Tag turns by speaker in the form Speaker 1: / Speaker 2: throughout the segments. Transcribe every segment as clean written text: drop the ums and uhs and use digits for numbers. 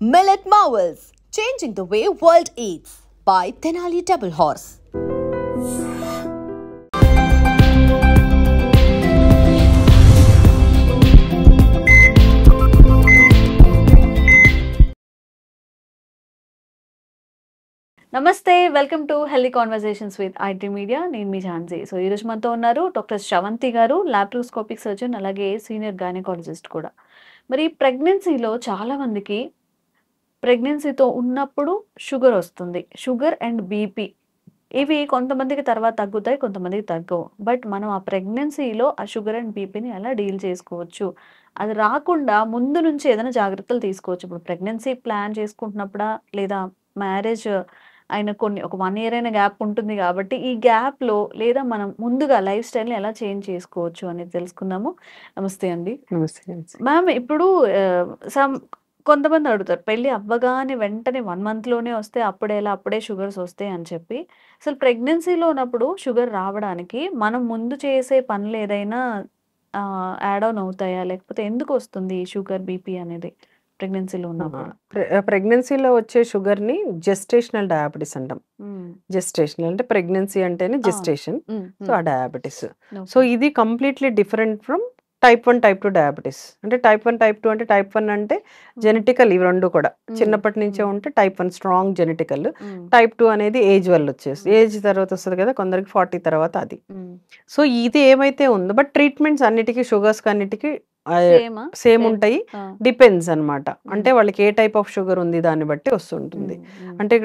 Speaker 1: Millet Marvels, changing the way world eats by Tenali Double Horse.
Speaker 2: నమస్తే welcome to healthy conversations with IT media నేను మీ Jhansi. So ఈరోజు మనతో ఉన్నారు doctor Sravanthi గారు, laparoscopic surgeon, అలాగే senior gynaecologist కూడా. మరి ప్రెగ్నెన్సీలో చాలా మందికి ప్రెగ్నెన్సీతో ఉన్నప్పుడు షుగర్ వస్తుంది. షుగర్ అండ్ బీపీ ఇవి కొంతమందికి తర్వాత తగ్గుతాయి, కొంతమందికి తగ్గవు. బట్ మనం ఆ ప్రెగ్నెన్సీలో ఆ షుగర్ అండ్ బీపీని ఎలా డీల్ చేసుకోవచ్చు, అది రాకుండా ముందు నుంచి ఏదైనా జాగ్రత్తలు తీసుకోవచ్చు. ఇప్పుడు ప్రెగ్నెన్సీ ప్లాన్ చేసుకుంటున్నప్పుడా, లేదా మ్యారేజ్ అయిన ఒక 1 ఇయర్ అయిన గ్యాప్ ఉంటుంది కాబట్టి ఈ గ్యాప్లో లేదా మనం ముందుగా లైఫ్ స్టైల్ని ఎలా చేంజ్ చేసుకోవచ్చు అనేది తెలుసుకుందాము. నమస్తే అండి.
Speaker 3: నమస్తే.
Speaker 2: మ్యామ్, ఇప్పుడు కొంతమంది అడుగుతారు పెళ్ళి అవ్వగానే వెంటనే 1 మంత్లోనే వస్తే అప్పుడే షుగర్స్ వస్తాయి అని చెప్పి. అసలు ప్రెగ్నెన్సీలో ఉన్నప్పుడు షుగర్ రావడానికి మనం ముందు చేసే పనులు ఏదైనా యాడ్ ఆన్ అవుతాయా, లేకపోతే ఎందుకు వస్తుంది ఈ షుగర్ బీపీ అనేది ప్రెగ్నెన్సీలో ఉన్నప్పుడు?
Speaker 3: ప్రెగ్నెన్సీలో వచ్చే షుగర్ని జెస్టేషనల్ డయాబెటీస్ అంటాం. జెస్టేషనల్ అంటే ప్రెగ్నెన్సీ అంటేనే జెస్టేషన్, సో ఆ డయాబెటీస్. సో ఇది completely different from type 1 type 2 diabetes. అంటే టైప్ 1 టైప్ 2 అంటే టైప్ 1 అంటే జెనెటికల్, ఇవి రెండు కూడా చిన్నప్పటి నుంచే ఉంటే టైప్ 1 స్ట్రాంగ్ జెనెటికల్. టైప్ 2 అనేది ఏజ్ వల్ల వచ్చేసి, ఏజ్ తర్వాత వస్తుంది కదా కొందరికి 40 తర్వాత అది. సో ఇది ఏమైతే ఉందో, బట్ ట్రీట్మెంట్స్ అన్నిటికీ షుగర్స్ అన్నిటికీ సేమ్ ఉంటాయి. డిపెండ్స్ అన్నమాట. అంటే వాళ్ళకి ఏ టైప్ ఆఫ్ షుగర్ ఉంది దాన్ని బట్టి వస్తుంటుంది. అంటే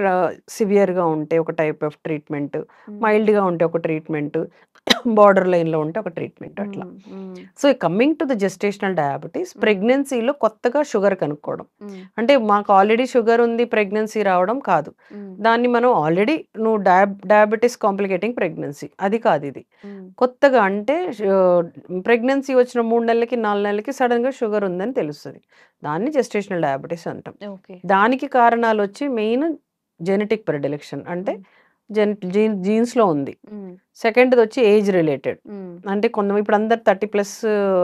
Speaker 3: సివియర్గా ఉంటే ఒక టైప్ ఆఫ్ ట్రీట్మెంట్, మైల్డ్గా ఉంటే ఒక ట్రీట్మెంట్, బార్డర్ లైన్లో ఉంటే ఒక ట్రీట్మెంట్, అట్లా. So coming to the gestational diabetes, ప్రెగ్నెన్సీలో కొత్తగా షుగర్ కనుక్కోవడం. అంటే మాకు ఆల్రెడీ షుగర్ ఉంది ప్రెగ్నెన్సీ రావడం కాదు. దాన్ని మనం ఆల్రెడీ నువ్వు డయాబెటీస్ కాంప్లికేటింగ్ ప్రెగ్నెన్సీ, అది కాదు. ఇది కొత్తగా అంటే ప్రెగ్నెన్సీ వచ్చిన 3 నెలలకి 4 నెలలకి సడన్గా షుగర్ ఉందని తెలుస్తుంది. దాన్ని జెస్టేషనల్ డయాబెటీస్ అంటాం. దానికి కారణాలు వచ్చి మెయిన్ జెనెటిక్ ప్రెడిలెక్షన్, అంటే జీన్స్లో ఉంది. సెకండ్ది వచ్చి ఏజ్ రిలేటెడ్, అంటే ఇప్పుడు అందరు 30+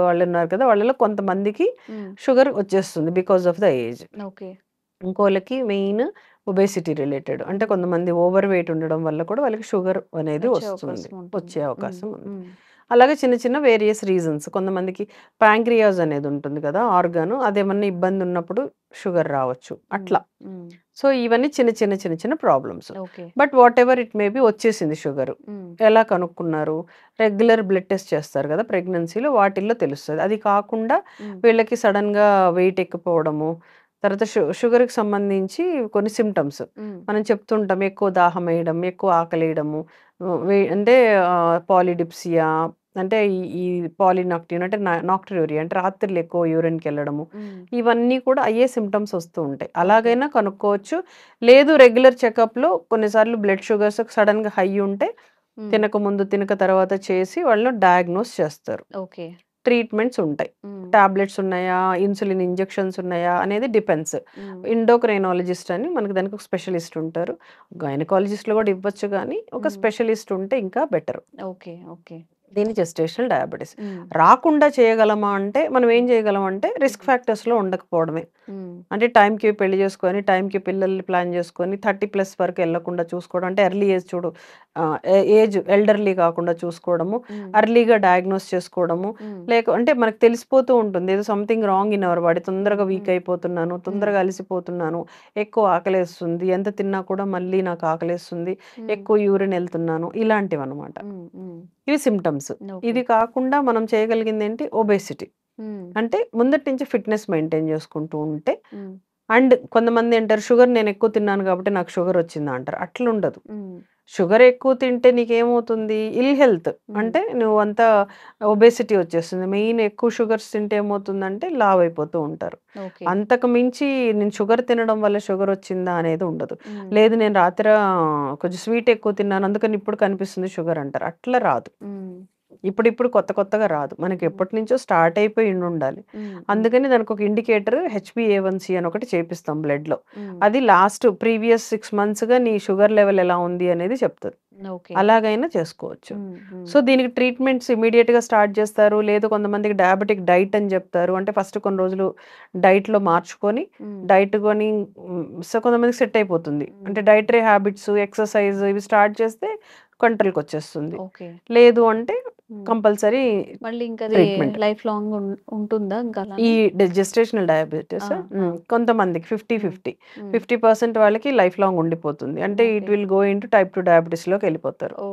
Speaker 3: వాళ్ళు ఉన్నారు కదా, వాళ్ళలో కొంతమందికి షుగర్ వచ్చేస్తుంది బికాస్ ఆఫ్ ద ఏజ్. ఇంకోళ్ళకి మెయిన్ ఒబేసిటీ రిలేటెడ్, అంటే కొంతమంది ఓవర్ వెయిట్ ఉండడం వల్ల కూడా వాళ్ళకి షుగర్ అనేది వచ్చే అవకాశం ఉంది. అలాగే చిన్న చిన్న వేరియస్ రీజన్స్, కొంతమందికి ప్యాంక్రియాస్ అనేది ఉంటుంది కదా ఆర్గాను, అదేమన్నా ఇబ్బంది ఉన్నప్పుడు షుగర్ రావచ్చు, అట్లా. సో ఇవన్నీ చిన్న చిన్న problems. But what ever it maybe వచ్చేసింది షుగర్. ఎలా కనుక్కున్నారు? రెగ్యులర్ బ్లడ్ టెస్ట్ చేస్తారు కదా ప్రెగ్నెన్సీలో, వాటిల్లో తెలుస్తుంది. అది కాకుండా వీళ్ళకి సడన్గా వెయిట్ ఎక్కిపోవడము, తర్వాత షుగర్కి సంబంధించి కొన్ని సిమ్టమ్స్ మనం చెప్తుంటాం. ఎక్కువ దాహం వేయడం, ఎక్కువ ఆకలి వేయడము, అంటే పాలిడిప్సియా, అంటే ఈ పాలినాక్టిన్ అంటే నాక్టూరియా, అంటే రాత్రులు ఎక్కువ యూరిన్కి వెళ్ళడము, ఇవన్నీ కూడా అయ్యే సిమ్టమ్స్ వస్తూ ఉంటాయి. అలాగైనా కనుక్కోవచ్చు. లేదు రెగ్యులర్ చెకప్లో కొన్నిసార్లు బ్లడ్ షుగర్స్ సడన్గా హై ఉంటే తినక ముందు తినక తర్వాత చేసి వాళ్ళు డయాగ్నోస్ చేస్తారు. ట్రీట్మెంట్స్ ఉంటాయి. టాబ్లెట్స్ ఉన్నాయా, ఇన్సులిన్ ఇంజెక్షన్స్ ఉన్నాయా అనేది డిపెండ్స్. ఎండోక్రైనాలజిస్ట్ అని మనకి దానికి ఒక స్పెషలిస్ట్ ఉంటారు. గైనకాలజిస్ట్లో కూడా ఇవ్వచ్చు, కానీ ఒక స్పెషలిస్ట్ ఉంటే ఇంకా బెటర్. దీన్ని జెస్టేషనల్ డయాబెటీస్. రాకుండా చేయగలమా అంటే మనం ఏం చేయగలం అంటే రిస్క్ ఫ్యాక్టర్స్లో ఉండకపోవడమే. అంటే టైంకి పెళ్లి చేసుకొని, టైంకి పిల్లల్ని ప్లాన్ చేసుకొని 30+ వరకు వెళ్ళకుండా చూసుకోవడం, అంటే ఎర్లీ ఏజ్ ఏజ్ ఎల్డర్లీ కాకుండా చూసుకోవడము, ఎర్లీగా డయాగ్నోస్ చేసుకోవడము. అంటే మనకు తెలిసిపోతూ ఉంటుంది ఏదో something wrong in our body, తొందరగా వీక్ అయిపోతున్నాను, తొందరగా అలసిపోతున్నాను, ఎక్కువ ఆకలేస్తుంది, ఎంత తిన్నా కూడా మళ్ళీ నాకు ఆకలేస్తుంది, ఎక్కువ యూరిన్ వెళ్తున్నాను, ఇలాంటివి అనమాట. ఇవి సిమ్టమ్స్. ఇది కాకుండా మనం చేయగలిగింది ఏంటి? ఒబేసిటీ, అంటే ముందటి నుంచి ఫిట్నెస్ మెయింటైన్ చేసుకుంటూ ఉంటే. అండ్ కొంతమంది అంటారు షుగర్ నేను ఎక్కువ తిన్నాను కాబట్టి నాకు షుగర్ వచ్చిందా అంటారు. అట్లా ఉండదు. షుగర్ ఎక్కువ తింటే నీకేమవుతుంది? ఇల్ హెల్త్, అంటే నువ్వు అంతా ఒబేసిటీ వచ్చేస్తుంది. మెయిన్ ఎక్కువ షుగర్స్ తింటే ఏమవుతుందంటే లావ్ అయిపోతూ ఉంటారు. అంతకు మించి నేను షుగర్ తినడం వల్ల షుగర్ వచ్చిందా అనేది ఉండదు. లేదు నేను రాత్రి కొంచెం స్వీట్ ఎక్కువ తిన్నాను అందుకని ఇప్పుడు కనిపిస్తుంది షుగర్ అంటారు. అట్లా రాదు. ఇప్పుడు కొత్తగా రాదు, మనకి ఎప్పటి నుంచో స్టార్ట్ అయిపోయి ఉండాలి. అందుకని దానికి ఒక ఇండికేటర్ HbA1c అని ఒకటి చేపిస్తాం బ్లడ్ లో. అది లాస్ట్ ప్రీవియస్ 6 monthsగా నీ షుగర్ లెవెల్ ఎలా ఉంది అనేది చెప్తుంది.
Speaker 2: ఓకే.
Speaker 3: అలాగైనా చేసుకోవచ్చు. సో దీనికి ట్రీట్మెంట్స్ ఇమీడియట్గా స్టార్ట్ చేస్తారు, లేదు కొంతమందికి డయాబెటిక్ డైట్ అని చెప్తారు. అంటే ఫస్ట్ కొన్ని రోజులు డైట్లో మార్చుకొని డైట్ కొని సో కొంతమందికి సెట్ అయిపోతుంది. అంటే డైటరీ హ్యాబిట్స్, ఎక్సర్సైజ్ ఇవి స్టార్ట్ చేస్తే కంట్రోల్కి వచ్చేస్తుంది.
Speaker 2: ఓకే.
Speaker 3: లేదు అంటే కంపల్సరీ
Speaker 2: మళ్ళీ ఇంకా అది
Speaker 3: ట్రీట్మెంట్.
Speaker 2: లైఫ్ లాంగ్ ఉంటుందా ఇంకా
Speaker 3: ఈ
Speaker 2: అలానే?
Speaker 3: జెస్టేషనల్ డయాబెటీస్ కొంతమందికి 50-50
Speaker 2: ఉమ్.
Speaker 3: 50% వాళ్ళకి లైఫ్ లాంగ్ ఉండిపోతుంది. అంటే it
Speaker 2: okay.
Speaker 3: Will go into type 2 డయాబెటీస్లోకి వెళ్ళిపోతారు.
Speaker 2: ఓ.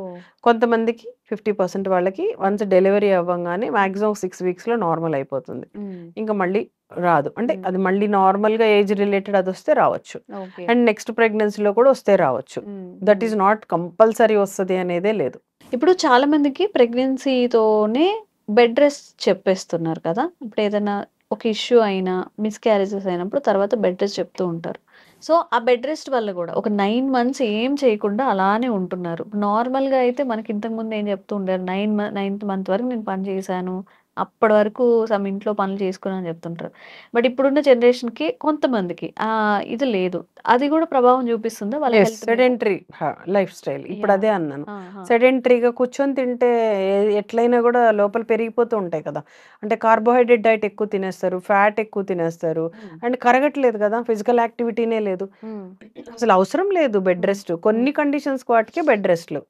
Speaker 3: కొంతమందికి 50% వాళ్ళకి వన్స్ డెలివరీ అవ్వగానే మాక్సిమం 6 వీక్స్లో నార్మల్ అయిపోతుంది. ఇంకా మళ్ళీ రాదు. అంటే అది మళ్ళీ నార్మల్గా ఏజ్ రిలేటెడ్ అది వస్తే రావచ్చు.
Speaker 2: ఓకే.
Speaker 3: అండ్ నెక్స్ట్ ప్రెగ్నెన్సీలో కూడా వస్తే రావచ్చు. దట్ ఈస్ నాట్ కంపల్సరీ వస్తుంది అనేదే లేదు.
Speaker 2: ఇప్పుడు చాలా మందికి ప్రెగ్నెన్సీతోనే బెడ్ రెస్ట్ చెప్పేస్తున్నారు కదా. ఇప్పుడు ఏదైనా ఒక ఇష్యూ అయినా మిస్‌క్యారేజెస్ అయినప్పుడు తర్వాత బెడ్ రెస్ట్ చెప్తూ ఉంటారు. సో, ఆ బెడ్ రెస్ట్ వల్ల కూడా ఒక 9 మంత్స్ ఏం చేయకుండా అలానే ఉంటున్నారు. నార్మల్‌గా అయితే మనకి ఇంతకుముందు ఏం చెప్తూ ఉండారు, 9th మంత్ వరకు నేను పని చేశాను. అప్పటి వరకు ఇంట్లో పనులు చేసుకున్నాను అని చెప్తుంటారు. బట్ ఇప్పుడున్న జనరేషన్‌కి కొంతమందికి ఇది లేదు. అది కూడా ప్రభావం చూపిస్తుందా వాళ్ళ హెల్త్ మీద?
Speaker 3: Sedentary life style. ఇప్పుడు
Speaker 2: యాహ్!
Speaker 3: అదే అన్నాను.
Speaker 2: ఆహా!
Speaker 3: సెడెంటరీగా కూర్చొని తింటే ఎట్లయినా కూడా లోపల పెరిగిపోతూ ఉంటాయి కదా. అంటే కార్బోహైడ్రేట్ డైట్ ఎక్కువ తినేస్తారు, ఫ్యాట్ ఎక్కువ తినేస్తారు. అండ్ కరగట్లేదు కదా, ఫిజికల్ యాక్టివిటీనే లేదు. అసలు అవసరం లేదు బెడ్ రెస్ట్. కొన్ని కండిషన్స్ వాటికే బెడ్ రెస్ట్లు.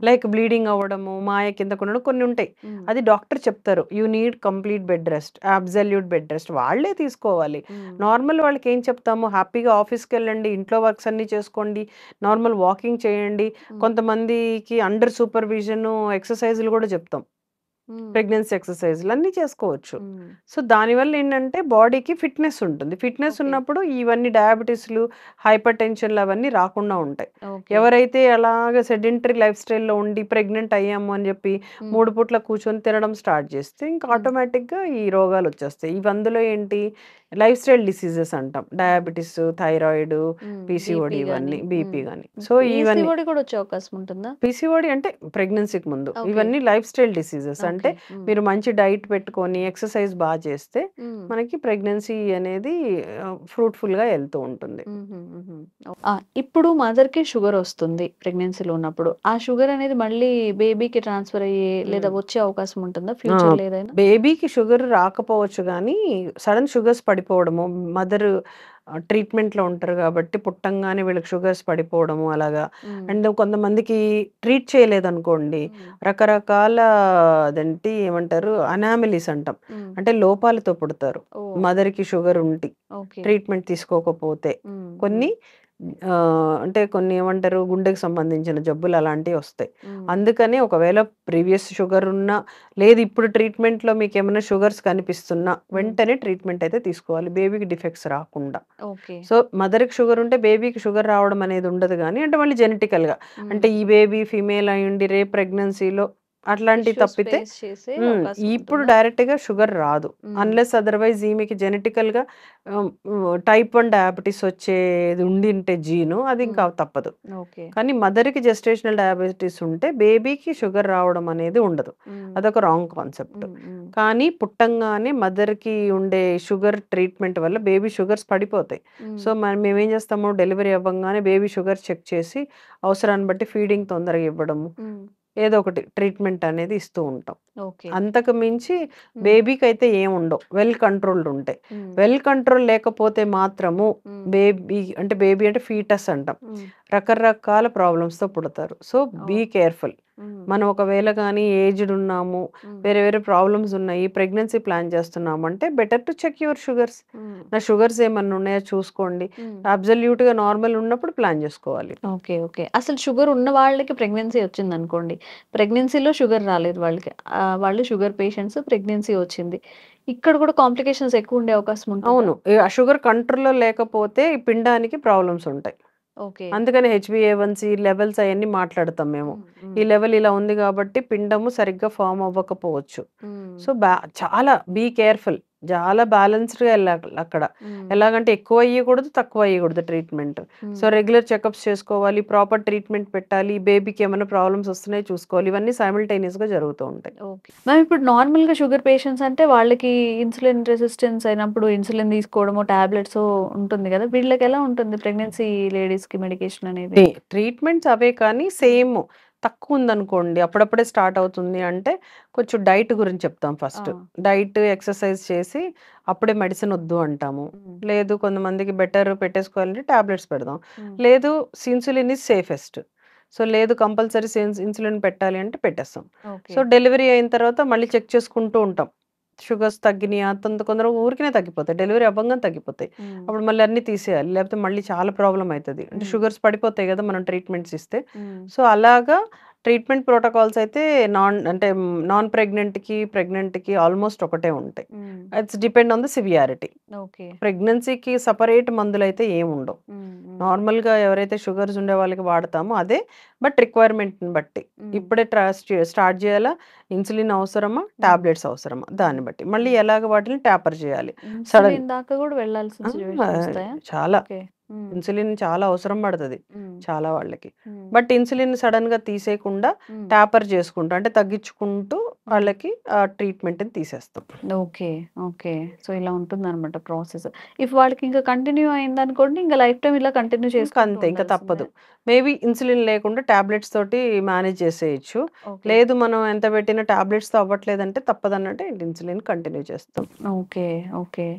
Speaker 3: లైక్ బ్లీడింగ్ అవ్వడము, మాయ కింద కొనడం కొన్ని ఉంటాయి. అది డాక్టర్ చెప్తారు, you need complete bed rest, absolute bed rest వాళ్ళే తీసుకోవాలి. నార్మల్ వాళ్ళకి ఏం చెప్తాము, హ్యాపీగా ఆఫీస్కి వెళ్ళండి, ఇంట్లో వర్క్స్ అన్నీ చేసుకోండి, నార్మల్ వాకింగ్ చేయండి. కొంతమందికి అండర్ సూపర్విజన్ ఎక్సర్సైజులు కూడా చెప్తాం. ప్రెగ్నెన్సీ ఎక్సర్సైజులు అన్నీ చేసుకోవచ్చు. సో దానివల్ల ఏంటంటే బాడీకి ఫిట్నెస్ ఉంటుంది. Fitness
Speaker 2: okay.
Speaker 3: ఉన్నప్పుడు ఇవన్నీ డయాబెటీస్లు, హైపర్ టెన్షన్లు అవన్నీ రాకుండా ఉంటాయి.
Speaker 2: ఓకే.
Speaker 3: ఎవరైతే అలాగ సెడెంటరీ లైఫ్ స్టైల్‌లో ఉండి ప్రెగ్నెంట్ అయ్యాము అని చెప్పి 3 పూట్ల కూర్చొని తినడం స్టార్ట్ చేస్తే ఇంకా ఆటోమేటిక్‌గా ఈ రోగాలు వచ్చేస్తాయి. ఇవి అందులో ఏంటి, లైఫ్ స్టైల్ డిసీజెస్ అంటాం. డయాబెటిస్, థైరాయిడ్, పీసీఓడి
Speaker 2: బీపీ గాని.
Speaker 3: ఇవన్నీ, బీపీ గాని. సో ఇవన్నీ
Speaker 2: పీసీఓడి కూడా వచ్చే అవకాశం ఉంటుందా?
Speaker 3: పీసీఓడి అంటే ప్రెగ్నెన్సీకి ముందు.
Speaker 2: ఓకే.
Speaker 3: ఇవన్నీ లైఫ్ స్టైల్ డిసీజెస్. అంటే
Speaker 2: ఓకే.
Speaker 3: మీరు మంచి డైట్ పెట్టుకొని ఎక్సర్సైజ్ బాగా చేస్తే మనకి ప్రెగ్నెన్సీ అనేది ఫ్రూట్‌ఫుల్‌గా వెళ్తూ ఉంటుంది.
Speaker 2: ఇప్పుడు మదర్‌కి షుగర్ వస్తుంది ప్రెగ్నెన్సీలో ఉన్నప్పుడు. ఆ షుగర్ అనేది మళ్ళీ బేబీకి ట్రాన్స్‌ఫర్ అయ్యే లేదా వచ్చే అవకాశం ఉంటుందా ఫ్యూచర్‌లో ఏదైనా?
Speaker 3: బేబీకి షుగర్ రాకపోవచ్చు గానీ, సడన్ షుగర్స్ పడిపోవడము, మదర్ ట్రీట్మెంట్‌లో ఉంటారు కాబట్టి పుట్టంగానే వీళ్ళకి షుగర్స్ పడిపోవడము అలాగా. అండ్ కొంతమందికి ట్రీట్ చేయలేదనుకోండి, రకరకాల అదేంటి ఏమంటారు, అనామలీస్ అంటాం. అంటే లోపాలతో పుడతారు.
Speaker 2: ఓహ్!
Speaker 3: మదర్‌కి షుగర్ ఉండి
Speaker 2: ఓకే.
Speaker 3: ట్రీట్మెంట్ తీసుకోకపోతే. కొన్ని అంటే కొన్ని ఏమంటారు, గుండెకి సంబంధించిన జబ్బులు అలాంటివి వస్తాయి. అందుకని ఒకవేళ ప్రీవియస్ షుగర్ ఉన్నా, లేదు ఇప్పుడు ట్రీట్మెంట్‌లో మీకేమైనా షుగర్స్ కనిపిస్తున్నా వెంటనే ట్రీట్మెంట్ అయితే తీసుకోవాలి, బేబీకి డిఫెక్ట్స్ రాకుండా.
Speaker 2: ఓకే.
Speaker 3: సో మదర్‌కి షుగర్ ఉంటే బేబీకి షుగర్ రావడం అనేది ఉండదు గానీ, అంటే మళ్ళీ జెనెటికల్‌గా అంటే ఈ బేబీ ఫీమేల్ అయ్యుండి రేపు ప్రెగ్నెన్సీలో అట్లాంటివి
Speaker 2: ఇష్యూస్
Speaker 3: తప్పితే
Speaker 2: ఫేస్ చేసే అవకాశం
Speaker 3: ఇప్పుడు
Speaker 2: ఉంటుందా?
Speaker 3: డైరెక్ట్‌గా షుగర్ రాదు. అన్‌లెస్ అదర్‌వైజ్ ఈమెకి జెనెటికల్‌గా టైప్ 1 డయాబెటిస్ వచ్చేది ఉండింటే జీను, అది ఇంకా తప్పదు.
Speaker 2: ఓకే.
Speaker 3: కానీ మదర్‌కి జెస్టేషనల్ డయాబెటిస్ ఉంటే బేబీకి షుగర్ రావడం అనేది ఉండదు. అదొక రాంగ్ కాన్సెప్ట్. కానీ పుట్టంగానే మదర్‌కి ఉండే షుగర్ ట్రీట్మెంట్ వల్ల బేబీ షుగర్స్ పడిపోతాయి. సో మేమేం చేస్తాము, డెలివరీ అవ్వంగానే బేబీ షుగర్ చెక్ చేసి అవసరాన్ని బట్టి ఫీడింగ్ తొందరగా ఇవ్వడము, ఏదో ఒకటి ట్రీట్మెంట్ అనేది ఇస్తూ ఉంటాం.
Speaker 2: ఓకే.
Speaker 3: అంతకు మించి బేబీకైతే ఏముండవు, వెల్ కంట్రోల్డ్ ఉంటాయి. వెల్ కంట్రోల్ లేకపోతే మాత్రము బేబీ అంటే ఫీటస్ అంటాం, రకరకాల ప్రాబ్లమ్స్‌తో పుడతారు. So be careful. మనం ఒకవేళ కానీ ఏజ్డ్ ఉన్నాము, వేరే వేరే ప్రాబ్లమ్స్ ఉన్నాయి, ప్రెగ్నెన్సీ ప్లాన్ చేస్తున్నాము అంటే better to check your sugars. నా షుగర్స్ ఏమన్నా ఉన్నాయో చూసుకోండి. అబ్సల్యూట్‌గా నార్మల్ ఉన్నప్పుడు ప్లాన్ చేసుకోవాలి.
Speaker 2: ఓకే. ఓకే. అసలు షుగర్ ఉన్న వాళ్ళకి ప్రెగ్నెన్సీ వచ్చిందనుకోండి. ప్రెగ్నెన్సీలో షుగర్ రాలేదు వాళ్ళకి. వాళ్ళు షుగర్ పేషెంట్స్, ప్రెగ్నెన్సీ వచ్చింది. ఇక్కడ కూడా కాంప్లికేషన్స్ ఎక్కువ ఉండే అవకాశం ఉంటుందా?
Speaker 3: అవును. ఆ షుగర్ కంట్రోల్‌లో లేకపోతే ఈ పిండానికి ప్రాబ్లమ్స్ ఉంటాయి.
Speaker 2: ఓకే.
Speaker 3: అందుకని హెచ్‌బీఏవన్సీ లెవెల్స్ అయన్నీ మాట్లాడతాం మేము. ఈ లెవెల్ ఇలా ఉంది కాబట్టి పిండము సరిగ్గా ఫార్మ్ అవ్వకపోవచ్చు. సో చాలా బీ కేర్‌ఫుల్. చాలా బ్యాలెన్స్డ్‌గా ఎళ్ళాలి అక్కడ. ఎలాగంటే ఎక్కువ అయ్యకూడదు, తక్కువ అయ్యకూడదు ట్రీట్మెంట్. సో రెగ్యులర్ చెకప్స్ చేసుకోవాలి, ప్రాపర్ ట్రీట్మెంట్ పెట్టాలి, బేబీకి ఏమైనా ప్రాబ్లమ్స్ వస్తున్నాయో చూసుకోవాలి. ఇవన్నీ సైమల్టేనియస్‌గా జరుగుతూ ఉంటాయి.
Speaker 2: ఓకే. మ్యామ్ ఇప్పుడు నార్మల్‌గా షుగర్ పేషెంట్స్ అంటే వాళ్ళకి ఇన్సులిన్ రెసిస్టెన్స్ అయినప్పుడు ఇన్సులిన్ తీసుకోవడమో, టాబ్లెట్సో ఉంటుంది గదా. వీళ్ళకి ఎలా ఉంటుంది ప్రెగ్నెన్సీ లేడీస్‌కి మెడికేషన్ అనేది?
Speaker 3: ట్రీట్మెంట్స్ అవే కానీ సేమ్ తక్కువ ఉందనుకోండి, అప్పుడప్పుడే స్టార్ట్ అవుతుంది అంటే కొంచెం డైట్ గురించి చెప్తాం ఫస్ట్. డైట్, ఎక్సర్సైజ్ చేసి అప్పుడే మెడిసిన్ వద్దు అంటాము. లేదు కొంతమందికి బెటర్ పెట్టేసుకోవాలంటే టాబ్లెట్స్ పెడదాం. లేదు ఇన్సులిన్ ఈజ్ సేఫెస్ట్. సో లేదు కంపల్సరీ ఇన్సులిన్ పెట్టాలి అంటే పెట్టేస్తాం. సో డెలివరీ అయిన తర్వాత మళ్ళీ చెక్ చేసుకుంటూ ఉంటాం. షుగర్స్ తగ్గినాయా, కొందరు ఊరికనే తగ్గిపోతాయి, డెలివరీ అవ్వగానే తగ్గిపోతాయి. అప్పుడు మళ్ళీ అన్ని తీసేయాలి, లేకపోతే మళ్ళీ చాలా ప్రాబ్లం అవుతుంది. అంటే షుగర్స్ పడిపోతాయి కదా మనం ట్రీట్మెంట్స్ ఇస్తే. సో అలాగా ట్రీట్మెంట్ ప్రోటోకాల్స్ అయితే నాన్ ప్రెగ్నెంట్కి ఆల్మోస్ట్ ఒకటే ఉంటాయి. It's depend on the severity. ప్రెగ్నెన్సీకి సపరేట్ మందులు అయితే ఏమి ఉండవు. నార్మల్గా ఎవరైతే షుగర్స్ ఉండే వాళ్ళకి వాడతామో అదే, బట్ రిక్వైర్మెంట్ని బట్టి ఇప్పుడే స్టార్ట్ చేయాలా, ఇన్సులిన్ అవసరమా, టాబ్లెట్స్ అవసరమా, దాన్ని బట్టి మళ్ళీ ఎలాగ వాటిని ట్యాపర్ చేయాలి. సడన్ చాలా ఇన్సులిన్ చాలా అవసరం పడుతుంది చాలా వాళ్ళకి. బట్ ఇన్సులిన్ సడన్ గా తీసేయకుండా ట్యాపర్ చేసుకుంటూ అంటే తగ్గించుకుంటూ వాళ్ళకి ఆ ట్రీట్మెంట్ తీసేస్తాం.
Speaker 2: Okay okay. సో ఇలా ఉంటుంది అనమాట ప్రాసెస్. ఇఫ్ వాళ్ళకి ఇంకా కంటిన్యూ అయింది అనుకోండి, ఇంకా లైఫ్ టైం ఇలా కంటిన్యూ చేసుకుంటూ
Speaker 3: అంతే, ఇంకా తప్పదు. మేబీ ఇన్సులిన్ లేకుండా టాబ్లెట్స్ తోటి మేనేజ్ చేసేయచ్చు. లేదు మనం ఎంత పెట్టిన టాబ్లెట్స్ తో అవ్వట్లేదంటే తప్పదన్నట్టే ఇన్సులిన్ కంటిన్యూ చేస్తాం.
Speaker 2: Okay okay.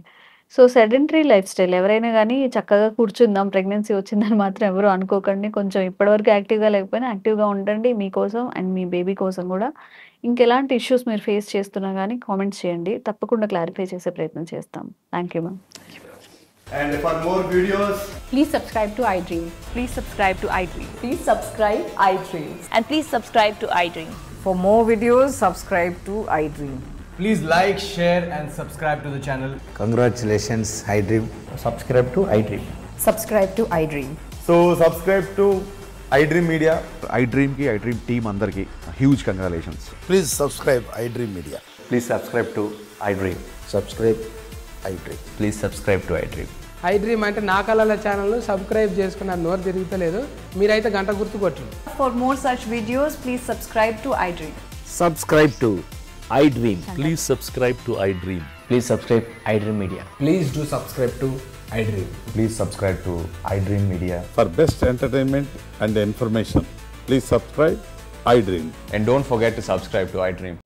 Speaker 2: So sedentary life style ఎవరైనా కానీ చక్కగా కూర్చుందాం ప్రెగ్నెన్సీ వచ్చిందని మాత్రం ఎవరు అనుకోకండి. కొంచెం ఇప్పటివరకు యాక్టివ్గా లేకపోయినా యాక్టివ్గా ఉండండి, మీకోసం అండ్ మీ బేబీ కోసం కూడా. ఇంకెలాంటి ఇష్యూస్ మీరు ఫేస్ చేస్తున్నా కానీ కామెంట్స్ చేయండి, తప్పకుండా క్లారిఫై చేసే ప్రయత్నం చేస్తాం. Thank you ma'am.
Speaker 4: And for more videos,
Speaker 1: Please subscribe to iDream.
Speaker 5: Please subscribe to iDream.
Speaker 1: Please subscribe iDream.
Speaker 5: And please subscribe to iDream.
Speaker 6: For more videos, subscribe to iDream.
Speaker 4: please like, share and subscribe to the channel.
Speaker 7: Congratulations, iDream.
Speaker 4: Subscribe to iDream.
Speaker 6: Subscribe to iDream.
Speaker 4: So subscribe to iDream Media.
Speaker 8: iDream ki iDream team andarki huge congratulations.
Speaker 7: Please subscribe iDream Media.
Speaker 9: Please subscribe to iDream.
Speaker 7: Subscribe iDream.
Speaker 9: Please subscribe to iDream.
Speaker 10: iDream అంటే నా కళల channel subscribe చేసుకున్న నోరు తిరుగుతలేదు, మీరైతే గంట గుర్తు కొట్టండి.
Speaker 5: For more such videos, please subscribe to iDream.
Speaker 7: Subscribe to iDream.
Speaker 11: Please subscribe to iDream.
Speaker 9: Please subscribe iDream Media.
Speaker 4: Please do subscribe to iDream.
Speaker 9: Please subscribe to iDream Media.
Speaker 8: For best entertainment and information, please subscribe iDream.
Speaker 9: And don't forget to subscribe to iDream.